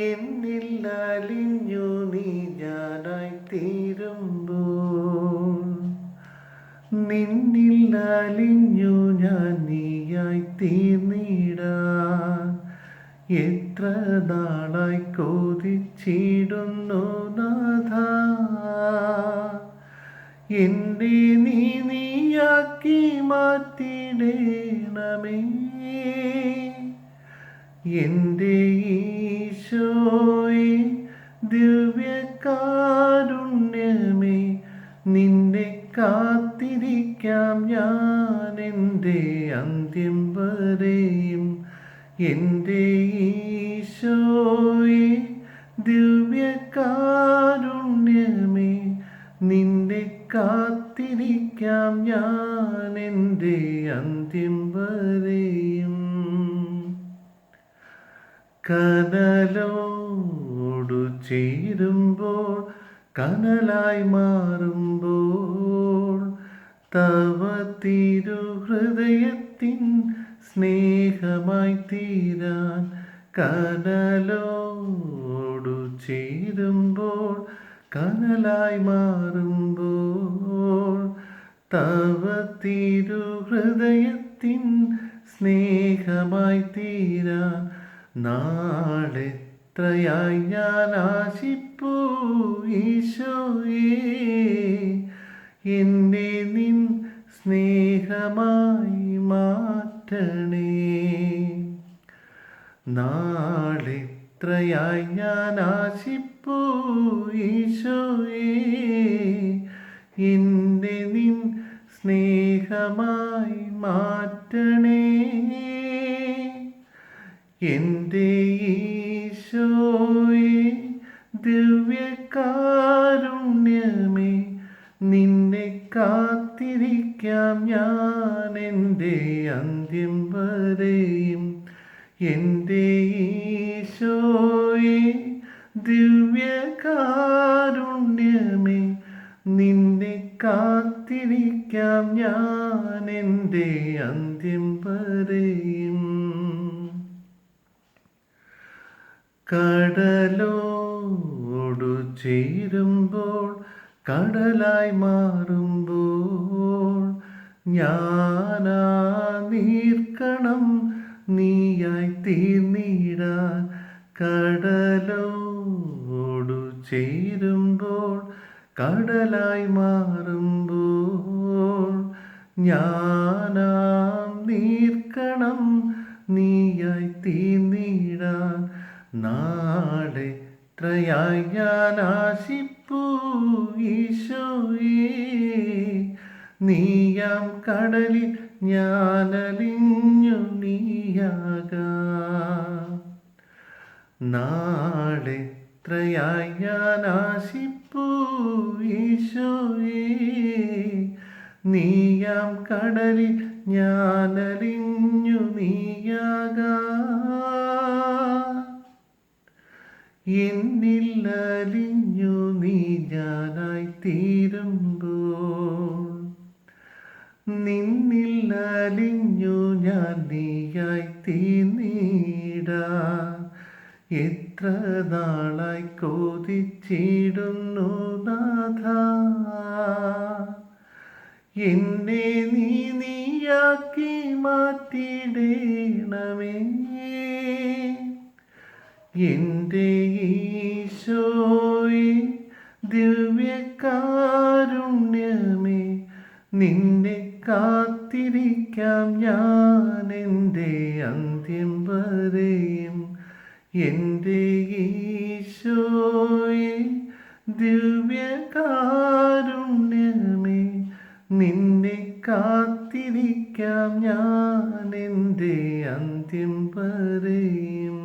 എന്നിൽ അലിഞ്ഞു നീ ഞാനായി തീരുമ്പോൾ നിന്നിൽ അലിഞ്ഞു ഞാൻ നീയായി തീർന്നിടാൻ എത്ര നാളായി കൊതിച്ചിടുന്നു നാഥ എൻ്റെ നീയാക്കി മാറ്റിടേണമേ എൻ്റെ ഈശോയെ ദിവ്യകാരുണ്യമേ നിന്നെ കാത്തിരിക്കാം ഞാൻ എൻ്റെ അന്ത്യം വരെയും എൻ്റെ ഈശോയെ ദിവ്യകാരുണ്യമേ നിന്നെ കാത്തിരിക്കാം ഞാൻ എൻ്റെ അന്ത്യം വരെയും കനലോടു ചേരുമ്പോൾ കനലായി മാറുമ്പോൾ തവ തിരുഹൃദയത്തിൻ സ്നേഹമായി തീരാൻ കനലോടു ചേരുമ്പോൾ കനലായി മാറുമ്പോൾ തവ തിരുഹൃദയത്തിൻ സ്നേഹമായി തീരാൻ നാളെത്രയായി ഞാൻ ആശിപ്പൂ ഈശോയേ എന്നെ നിൻ സ്നേഹമായി മാറ്റണേ നാളെത്രയായി ഞാൻ ആശിപ്പൂ ഈശോയേ എന്നെ നിൻ സ്നേഹമായി മാറ്റണേ എൻ്റെ ഈശോയെ ദിവ്യകാരുണ്യമേ നിന്നെ കാത്തിരിക്കാം ഞാൻ എൻ്റെ അന്ത്യം വരെയും എൻ്റെ ഈശോയെ ദിവ്യകാരുണ്യമേ നിന്നെ കാത്തിരിക്കാം ഞാൻ എൻ്റെ അന്ത്യം വരെയും കടലോടു ചേരുമ്പോൾ കടലായി മാറുമ്പോൾ ഞാനാ നീർക്കണം നീയായി തീർന്നിടാൻ കടലോടു ചേരുമ്പോൾ കടലായി മാറുമ്പോൾ ഞാനാ നീർക്കണം നീയായി തീർന്നിടാൻ നാളെത്രയായി ഞാൻ ആശിപ്പൂ ഈശോയേ നീയാം കടലിൽ ഞാനലിഞ്ഞു നീയാകാം നാളെത്രയായി ഞാൻ ആശിപ്പൂ ഈശോയേ നീയാം കടലിൽ ഞാനലിഞ്ഞു നീയാകാം എന്നിൽ അലിഞ്ഞു നീ ഞാനായി തീരുമ്പോൾ നിന്നിൽ അലിഞ്ഞു ഞാൻ നീയായി തീർന്നിടാൻ എത്ര നാളായി കൊതിച്ചിടുന്നു നാഥ എന്നെ നീയാക്കി മാറ്റിടേണമേ എൻ്റെ ഈശോയെ ദിവ്യകാരുണ്യമേ നിന്നെ കാത്തിരിക്കാം ഞാൻ എൻ്റെ അന്ത്യം വരെയും എൻ്റെ ഈശോയെ ദിവ്യകാരുണ്യമേ നിന്നെ കാത്തിരിക്കാം ഞാൻ എൻ്റെ അന്ത്യം വരെയും